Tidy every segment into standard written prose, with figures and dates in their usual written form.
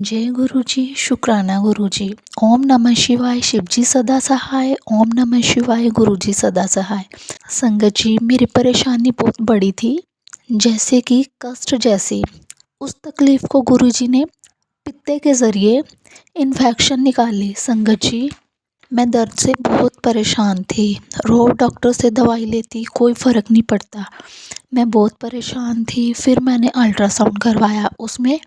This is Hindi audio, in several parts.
जय गुरु जी, शुक्राना गुरु जी। ओम नमः शिवाय, शिव जी सदा सहाय। ओम नमः शिवाय, गुरु जी सदा सहाय। संगत जी, मेरी परेशानी बहुत बड़ी थी, जैसे कि कष्ट जैसी। उस तकलीफ़ को गुरु जी ने पित्ते के ज़रिए इन्फेक्शन निकाली। संगत जी, मैं दर्द से बहुत परेशान थी। रोज़ डॉक्टर से दवाई लेती, कोई फ़र्क नहीं पड़ता। मैं बहुत परेशान थी। फिर मैंने अल्ट्रासाउंड करवाया, उसमें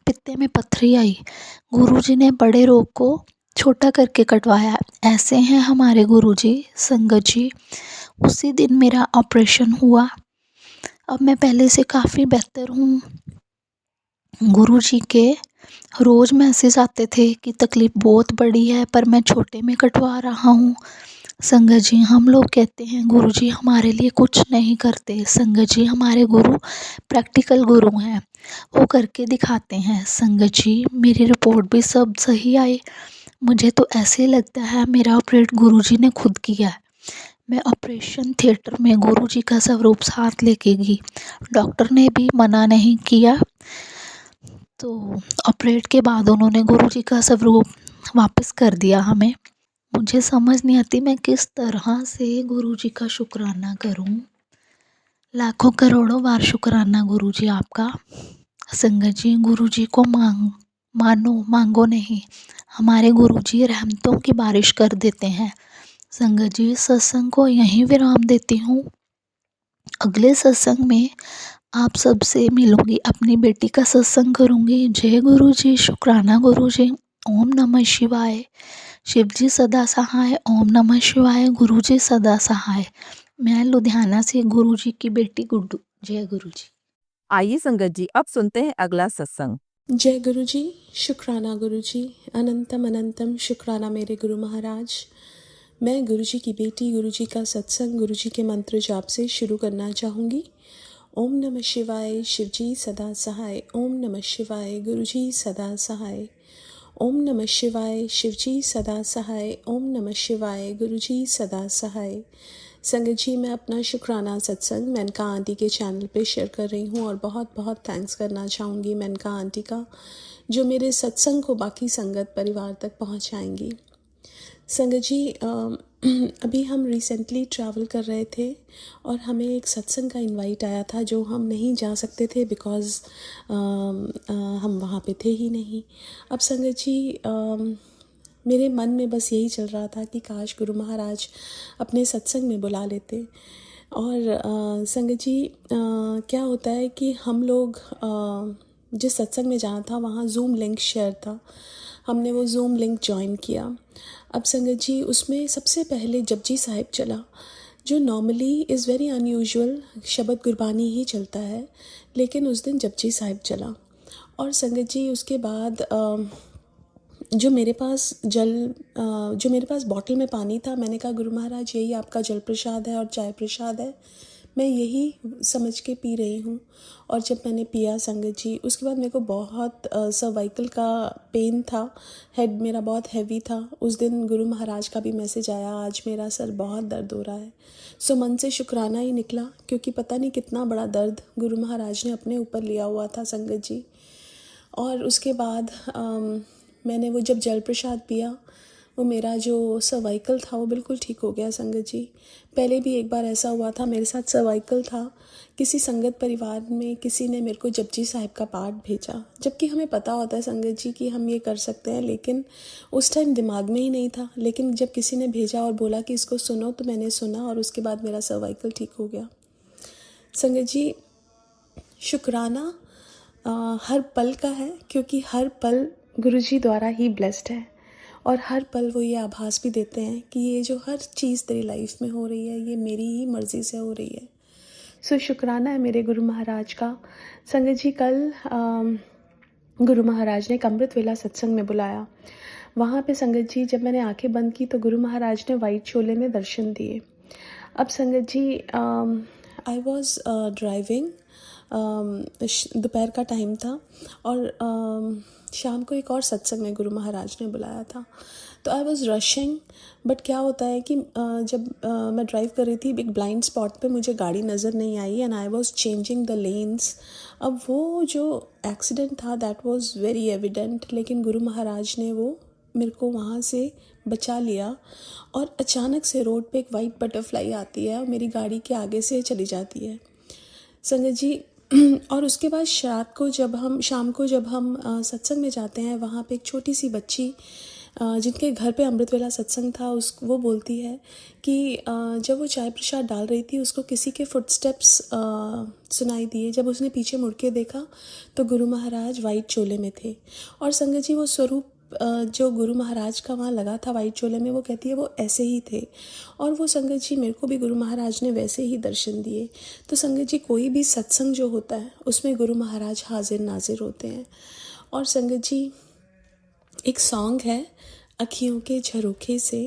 पित्ते में पथरी आई। गुरुजी ने बड़े रोग को छोटा करके कटवाया। ऐसे हैं हमारे गुरुजी। संगत जी, उसी दिन मेरा ऑपरेशन हुआ। अब मैं पहले से काफ़ी बेहतर हूँ। गुरुजी के रोज़ मैसेज आते थे कि तकलीफ़ बहुत बड़ी है, पर मैं छोटे में कटवा रहा हूँ। संगत जी, हम लोग कहते हैं गुरुजी हमारे लिए कुछ नहीं करते। संगत जी, हमारे गुरु प्रैक्टिकल गुरु हैं, वो करके दिखाते हैं। संगत जी, मेरी रिपोर्ट भी सब सही आई। मुझे तो ऐसे लगता है मेरा ऑपरेट गुरुजी ने खुद किया है। मैं ऑपरेशन थिएटर में गुरुजी का स्वरूप साथ लेके गई। डॉक्टर ने भी मना नहीं किया। तो ऑपरेट के बाद उन्होंने गुरुजी का स्वरूप वापस कर दिया हमें। मुझे समझ नहीं आती मैं किस तरह से गुरुजी का शुक्राना करूं। लाखों करोड़ों बार शुक्राना गुरुजी आपका। संगत जी, गुरुजी को मानो, मांगो नहीं। हमारे गुरुजी रहमतों की बारिश कर देते हैं। संगत जी, सत्संग को यहीं विराम देती हूँ। अगले सत्संग में आप सबसे मिलूंगी, अपनी बेटी का सत्संग करूंगी। जय गुरु जी, शुक्राना गुरु जी। ओम नमः शिवाय, शिव जी सदा सहाय। ओम नमः शिवाय, गुरु जी सदा सहाय। मैं लुधियाना से गुरु जी की बेटी गुड्डू। जय गुरु जी। आइए संगत जी, अब सुनते हैं अगला सत्संग। जय गुरु जी, शुक्राना गुरु जी। अनंतम अनंतम शुक्राना मेरे गुरु महाराज। मैं गुरु जी की बेटी गुरु जी का सत्संग गुरु जी के मंत्र जाप से शुरू करना चाहूँगी। ओम नमः शिवाय, शिव जी सदा सहाय। ओम नमः शिवाय, गुरु जी सदा सहाय। ओम नमः शिवाय, शिव जी सदा सहाय। ओम नमः शिवाय, गुरु जी सदा सहाय। संगत जी, मैं अपना शुक्राना सत्संग मेनका आंटी के चैनल पे शेयर कर रही हूँ और बहुत बहुत थैंक्स करना चाहूँगी मेनका आंटी का, जो मेरे सत्संग को बाकी संगत परिवार तक पहुँचाएंगी। संगत जी, अभी हम रिसेंटली ट्रैवल कर रहे थे और हमें एक सत्संग का इनवाइट आया था जो हम नहीं जा सकते थे बिकॉज़ हम वहाँ पे थे ही नहीं। अब संगत जी, मेरे मन में बस यही चल रहा था कि काश गुरु महाराज अपने सत्संग में बुला लेते। और संगत जी, क्या होता है कि हम लोग जिस सत्संग में जाना था वहाँ ज़ूम लिंक शेयर था। हमने वो ज़ूम लिंक ज्वाइन किया। अब संगत जी, उसमें सबसे पहले जपजी साहिब चला, जो नॉर्मली इज़ वेरी अनयूजुअल, शब्द गुरबानी ही चलता है, लेकिन उस दिन जपजी साहिब चला। और संगत जी, उसके बाद जो मेरे पास बॉटल में पानी था, मैंने कहा गुरु महाराज यही आपका जल प्रसाद है और चाय प्रसाद है, मैं यही समझ के पी रही हूँ। और जब मैंने पिया संगत जी, उसके बाद मेरे को बहुत सर्वाइकल का पेन था, हेड मेरा बहुत हैवी था। उस दिन गुरु महाराज का भी मैसेज आया, आज मेरा सर बहुत दर्द हो रहा है। सो मन से शुक्राना ही निकला, क्योंकि पता नहीं कितना बड़ा दर्द गुरु महाराज ने अपने ऊपर लिया हुआ था संगत जी। और उसके बाद मैंने वो जब जल प्रसाद पिया, वो मेरा जो सर्वाइकल था वो बिल्कुल ठीक हो गया संगत जी। पहले भी एक बार ऐसा हुआ था, मेरे साथ सर्वाइकल था, किसी संगत परिवार में किसी ने मेरे को जपजी साहिब का पाठ भेजा, जबकि हमें पता होता है संगत जी कि हम ये कर सकते हैं, लेकिन उस टाइम दिमाग में ही नहीं था। लेकिन जब किसी ने भेजा और बोला कि इसको सुनो, तो मैंने सुना और उसके बाद मेरा सर्वाइकल ठीक हो गया। संगत जी, शुक्राना हर पल का है, क्योंकि हर पल गुरुजी द्वारा ही ब्लेस्ड है। और हर पल वो ये आभास भी देते हैं कि ये जो हर चीज़ तेरी लाइफ में हो रही है, ये मेरी ही मर्ज़ी से हो रही है। सो शुक्राना है मेरे गुरु महाराज का। संगत जी, कल गुरु महाराज ने एक अमृत वेला सत्संग में बुलाया। वहाँ पे संगत जी, जब मैंने आंखें बंद की तो गुरु महाराज ने वाइट चोले में दर्शन दिए। अब संगत जी, आई वॉज ड्राइविंग, दोपहर का टाइम था और शाम को एक और सत्संग में गुरु महाराज ने बुलाया था। तो आई वॉज़ रशिंग, बट क्या होता है कि जब मैं ड्राइव कर रही थी, एक ब्लाइंड स्पॉट पे मुझे गाड़ी नज़र नहीं आई and I was changing the lens. अब वो जो एक्सीडेंट था दैट वाज वेरी एविडेंट, लेकिन गुरु महाराज ने वो मेरे को वहाँ से बचा लिया। और अचानक से रोड पे एक वाइट बटरफ्लाई आती है और मेरी गाड़ी के आगे से चली जाती है संगत जी। और उसके बाद शाम को जब हम सत्संग में जाते हैं, वहाँ पे एक छोटी सी बच्ची जिनके घर पे अमृत वेला सत्संग था, वो बोलती है कि जब वो चाय प्रसाद डाल रही थी, उसको किसी के फुटस्टेप्स सुनाई दिए। जब उसने पीछे मुड़ के देखा तो गुरु महाराज वाइट चोले में थे। और संगत जी वो स्वरूप जो गुरु महाराज का वहाँ लगा था वाइट चोले में, वो कहती है वो ऐसे ही थे। और वो संगत जी मेरे को भी गुरु महाराज ने वैसे ही दर्शन दिए। तो संगत जी कोई भी सत्संग जो होता है उसमें गुरु महाराज हाजिर नाजिर होते हैं। और संगत जी एक सॉन्ग है, अखियों के झरोखे से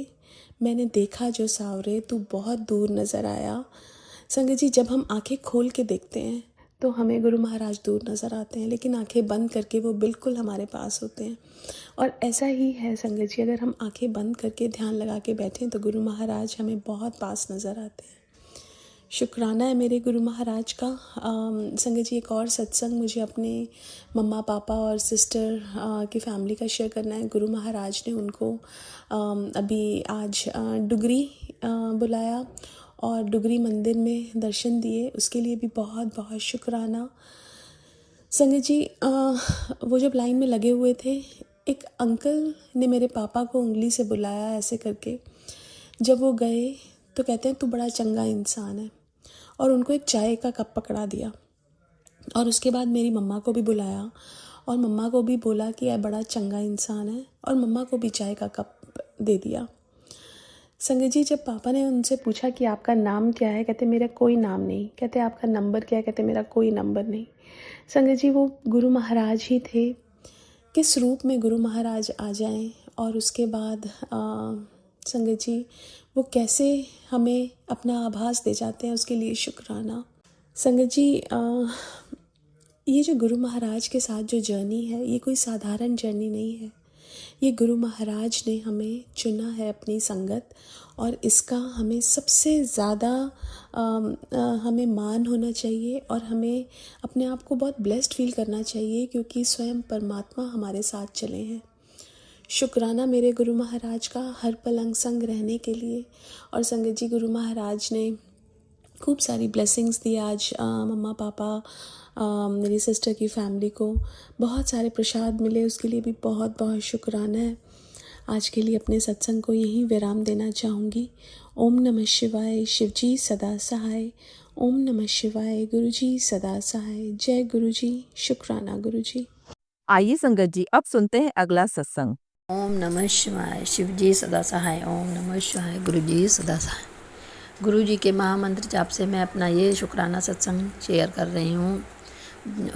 मैंने देखा जो सावरे, तू बहुत दूर नज़र आया। संगत जी जब हम आंखें खोल के देखते हैं तो हमें गुरु महाराज दूर नज़र आते हैं, लेकिन आंखें बंद करके वो बिल्कुल हमारे पास होते हैं। और ऐसा ही है संगत जी, अगर हम आंखें बंद करके ध्यान लगा के बैठें तो गुरु महाराज हमें बहुत पास नज़र आते हैं। शुक्राना है मेरे गुरु महाराज का। संगत जी एक और सत्संग मुझे अपने मम्मा पापा और सिस्टर की फैमिली का शेयर करना है। गुरु महाराज ने उनको अभी आज डुगरी बुलाया और डुगरी मंदिर में दर्शन दिए, उसके लिए भी बहुत बहुत शुक्राना। संगत जी वो जब लाइन में लगे हुए थे, एक अंकल ने मेरे पापा को उंगली से बुलाया ऐसे करके। जब वो गए तो कहते हैं तू बड़ा चंगा इंसान है, और उनको एक चाय का कप पकड़ा दिया। और उसके बाद मेरी मम्मा को भी बुलाया और मम्मा को भी बोला कि यह बड़ा चंगा इंसान है, और मम्मा को भी चाय का कप दे दिया। संगत जी जब पापा ने उनसे पूछा कि आपका नाम क्या है, कहते मेरा कोई नाम नहीं। कहते आपका नंबर क्या है, कहते मेरा कोई नंबर नहीं। संगत जी वो गुरु महाराज ही थे। किस रूप में गुरु महाराज आ जाएं, और उसके बाद संगत जी वो कैसे हमें अपना आभास दे जाते हैं, उसके लिए शुक्राना। संगत जी ये जो गुरु महाराज के साथ जो जर्नी है, ये कोई साधारण जर्नी नहीं है। ये गुरु महाराज ने हमें चुना है अपनी संगत, और इसका हमें सबसे ज़्यादा हमें मान होना चाहिए और हमें अपने आप को बहुत ब्लेस्ड फील करना चाहिए, क्योंकि स्वयं परमात्मा हमारे साथ चले हैं। शुक्राना मेरे गुरु महाराज का हर पल अंग संग रहने के लिए। और संगत जी गुरु महाराज ने खूब सारी ब्लेसिंग्स दी आज मम्मा पापा मेरी सिस्टर की फैमिली को बहुत सारे प्रसाद मिले, उसके लिए भी बहुत बहुत शुक्राना है। आज के लिए अपने सत्संग को यहीं विराम देना चाहूँगी। ओम नमः शिवाय, शिवजी सदा सहाय। ओम नमः शिवाय, गुरुजी सदा सहाय। जय गुरुजी, शुक्राना गुरुजी। आइए संगत जी अब सुनते हैं अगला सत्संग। ओम नमः शिवाय, शिवजी सदा सहाय। ओम नमः शिवाय, गुरुजी सदा सहाय। गुरुजी के महामंत्र जाप से मैं अपना ये शुक्राना सत्संग शेयर कर रही हूँ।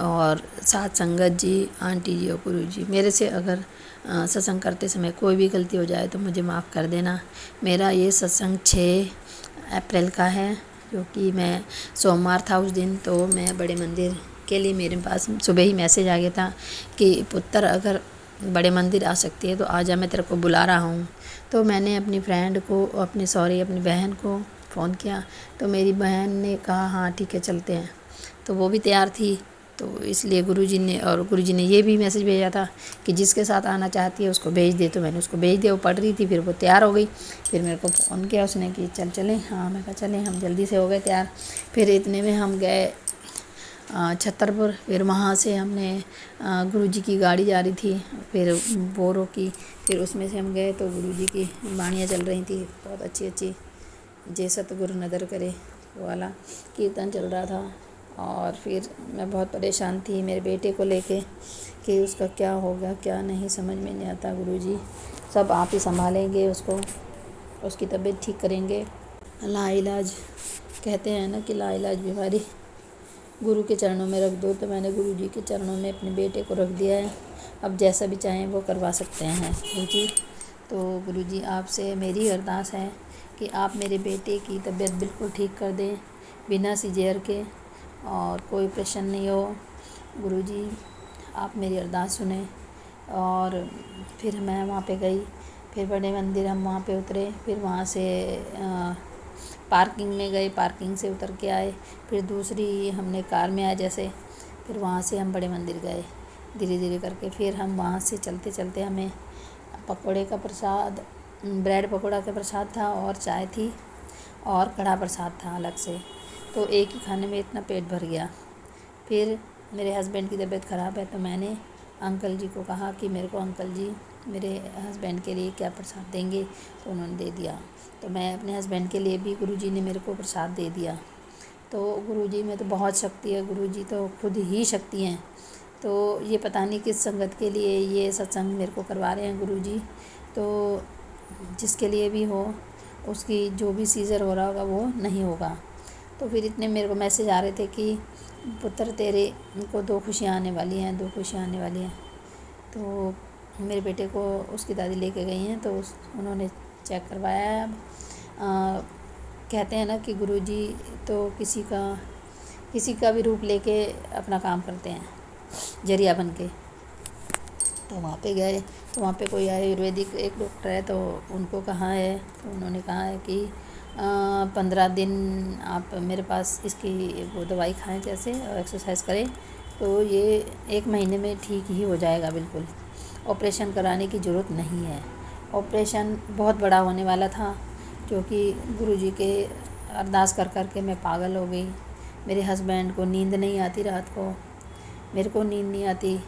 और साथ संगत जी, आंटी जी और गुरुजी, मेरे से अगर सत्संग करते समय कोई भी गलती हो जाए तो मुझे माफ़ कर देना। मेरा ये सत्संग 6 अप्रैल का है, जो कि मैं सोमवार था उस दिन, तो मैं बड़े मंदिर के लिए मेरे पास सुबह ही मैसेज आ गया था कि पुत्र अगर बड़े मंदिर आ सकती है तो आजा, मैं तेरे को बुला रहा हूँ। तो मैंने अपनी फ्रेंड को अपनी बहन को फ़ोन किया, तो मेरी बहन ने कहा हाँ ठीक है चलते हैं। तो वो भी तैयार थी, तो इसलिए गुरुजी ने ये भी मैसेज भेजा था कि जिसके साथ आना चाहती है उसको भेज दे। तो मैंने उसको भेज दिया, वो पढ़ रही थी, फिर वो तैयार हो गई। फिर मेरे को फ़ोन किया उसने कि चल चलें। हाँ मैं कहा चलें। हम जल्दी से हो गए तैयार। फिर इतने में हम गए छतरपुर। फिर वहाँ से हमने गुरुजी की गाड़ी जा रही थी, फिर वो रोकी, फिर उसमें से हम गए तो गुरुजी की वाणियाँ चल रही थी, बहुत अच्छी अच्छी। जय सतगुरु नदर करे वो वाला कीर्तन चल रहा था। और फिर मैं बहुत परेशान थी मेरे बेटे को लेके कि उसका क्या होगा क्या नहीं, समझ में नहीं आता। गुरुजी सब आप ही संभालेंगे उसको, उसकी तबीयत ठीक करेंगे। लाइलाज कहते हैं ना कि लाइलाज बीमारी गुरु के चरणों में रख दो, तो मैंने गुरुजी के चरणों में अपने बेटे को रख दिया है। अब जैसा भी चाहें वो करवा सकते हैं गुरुजी। तो गुरुजी आपसे मेरी अरदास है कि आप मेरे बेटे की तबीयत बिल्कुल ठीक कर दें, बिना सीजर के, और कोई ऑपरेशन नहीं हो। गुरुजी आप मेरी अरदास सुने। और फिर मैं वहाँ पे गई, फिर बड़े मंदिर हम वहाँ पे उतरे, फिर वहाँ से पार्किंग में गए, पार्किंग से उतर के आए, फिर दूसरी हमने कार में आए जैसे, फिर वहाँ से हम बड़े मंदिर गए धीरे धीरे करके। फिर हम वहाँ से चलते चलते हमें पकोड़े का प्रसाद, ब्रेड पकोड़ा का प्रसाद था और चाय थी और कढ़ा प्रसाद था अलग से, तो एक ही खाने में इतना पेट भर गया। फिर मेरे हस्बैंड की तबीयत ख़राब है, तो मैंने अंकल जी को कहा कि मेरे को अंकल जी मेरे हस्बैंड के लिए क्या प्रसाद देंगे, तो उन्होंने दे दिया। तो मैं अपने हस्बैंड के लिए भी गुरुजी ने मेरे को प्रसाद दे दिया। तो गुरुजी में तो बहुत शक्ति है, गुरुजी तो खुद ही शक्ति हैं। तो ये पता नहीं किस संगत के लिए ये सत्संग मेरे को करवा रहे हैं गुरुजी, तो जिसके लिए भी हो उसकी जो भी सीज़र हो रहा होगा वो नहीं होगा। तो फिर इतने मेरे को मैसेज आ रहे थे कि पुत्र तेरे को 2 खुशियाँ आने वाली हैं, 2 खुशियाँ आने वाली हैं। तो मेरे बेटे को उसकी दादी लेके गई हैं, तो उन्होंने चेक करवाया है। अब कहते हैं ना कि गुरुजी तो किसी का भी रूप लेके अपना काम करते हैं, जरिया बन के। तो वहाँ पे गए, तो वहाँ पे कोई आयुर्वेदिक एक डॉक्टर है, तो उनको कहा है, तो उन्होंने कहा है कि 15 दिन आप मेरे पास इसकी वो दवाई खाएं जैसे और एक्सरसाइज करें, तो ये 1 महीने में ठीक ही हो जाएगा बिल्कुल। ऑपरेशन कराने की ज़रूरत नहीं है। ऑपरेशन बहुत बड़ा होने वाला था, क्योंकि गुरुजी के अरदास कर कर के मैं पागल हो गई। मेरे हस्बैंड को नींद नहीं आती रात को, मेरे को नींद नहीं आती,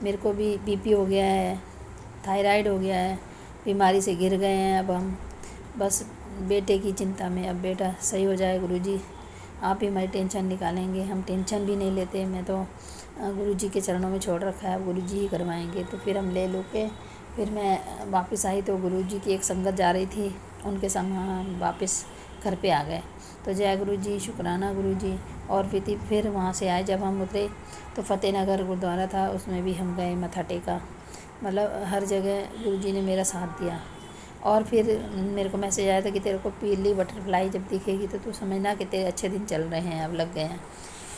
मेरे को भी बीपी हो गया है, थायराइड हो गया है, बीमारी से गिर गए हैं। अब हम बस बेटे की चिंता में, अब बेटा सही हो जाए गुरुजी, आप ही हमारी टेंशन निकालेंगे। हम टेंशन भी नहीं लेते, मैं तो गुरुजी के चरणों में छोड़ रखा है, अब गुरुजी ही करवाएंगे। तो फिर हम ले लो के फिर मैं वापस आई, तो गुरुजी की एक संगत जा रही थी, उनके संग हम वापस घर पे आ गए। तो जय गुरुजी, शुक्राना गुरुजी। और फिर वहाँ से आए, जब हम उतरे तो फ़तेहनगर गुरुद्वारा था, उसमें भी हम गए, मत्था टेका। मतलब हर जगह गुरुजी ने मेरा साथ दिया। और फिर मेरे को मैसेज आया था कि तेरे को पीली बटरफ्लाई जब दिखेगी तो तू समझना कि तेरे अच्छे दिन चल रहे हैं, अब लग गए हैं।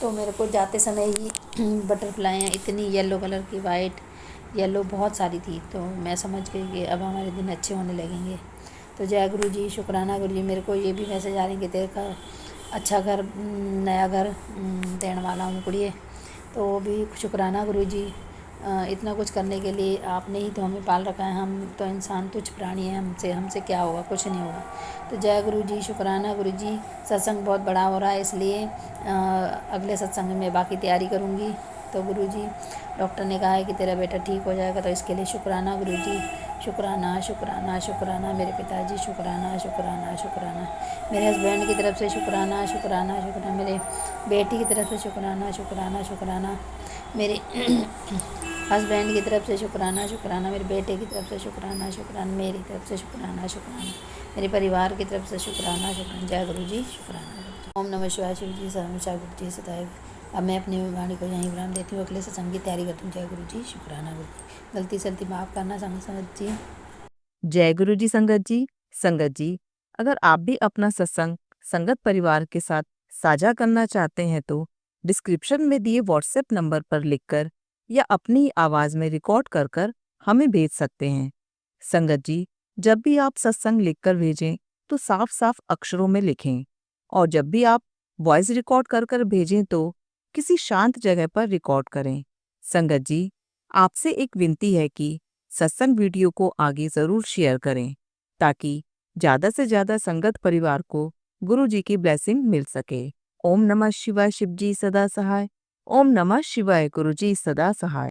तो मेरे को जाते समय ही बटरफ्लाइयाँ इतनी येलो कलर की, वाइट येलो बहुत सारी थी, तो मैं समझ गई कि अब हमारे दिन अच्छे होने लगेंगे। तो जय गुरुजी, शुक्राना गुरुजी। मेरे को ये भी मैसेज आ रही कि तेरे का अच्छा घर, नया घर देने वाला हूँ कुड़िए, तो वो भी शुक्राना गुरुजी। इतना कुछ करने के लिए आपने ही तो हमें पाल रखा है, हम तो इंसान तुच्छ प्राणी हैं, हमसे क्या होगा, कुछ नहीं होगा। तो जय गुरुजी, शुक्राना गुरुजी। सत्संग बहुत बड़ा हो रहा है, इसलिए अगले सत्संग में बाकी तैयारी करूँगी। तो गुरुजी, डॉक्टर ने कहा है कि तेरा बेटा ठीक हो जाएगा, तो इसके लिए शुक्राना गुरुजी, शुक्राना शुक्राना शुक्राना। मेरे पिताजी शुक्राना शुक्राना शुक्राना। मेरे हस्बैंड की तरफ से शुक्राना शुक्राना शुक्राना। मेरे बेटी की तरफ से शुक्राना शुक्राना शुक्राना। मेरे हस्बैंड की तरफ से शुक्राना शुक्राना। मेरे बेटे की तरफ से शुक्राना शुक्राना। मेरी तरफ से शुक्राना शुक्राना। मेरे परिवार की तरफ से शुक्राना शुक्राना। जय गुरुजी, शुक्राना गुरुजी। ओम नमः शिवाय। शिव जी सहर्षा गुरुजी सदैव। अब मैं अपनी वाणी को यहीं विराम देती हूँ, अगले सत्संग की तैयारी करती हूँ। जय गुरुजी, शुक्राना गुरुजी। गलती सलती माफ़ करना संगत जी। जय गुरु जी संगत जी, अगर आप भी अपना सत्संग संगत परिवार के साथ साझा करना चाहते हैं तो डिस्क्रिप्शन में दिए व्हाट्सएप नंबर पर लिखकर या अपनी आवाज में रिकॉर्ड कर कर हमें भेज सकते हैं। संगत जी, जब भी आप सत्संग लिखकर भेजें तो साफ साफ अक्षरों में लिखें, और जब भी आप वॉइस रिकॉर्ड कर कर भेजें तो किसी शांत जगह पर रिकॉर्ड करें। संगत जी, आपसे एक विनती है कि सत्संग वीडियो को आगे जरूर शेयर करें, ताकि ज्यादा से ज्यादा संगत परिवार को गुरु जी की ब्लेसिंग मिल सके। ओम नमः शिवाय। शिव जी सदा सहाय। ओम नमः शिवाय। गुरु जी सदा सहाय।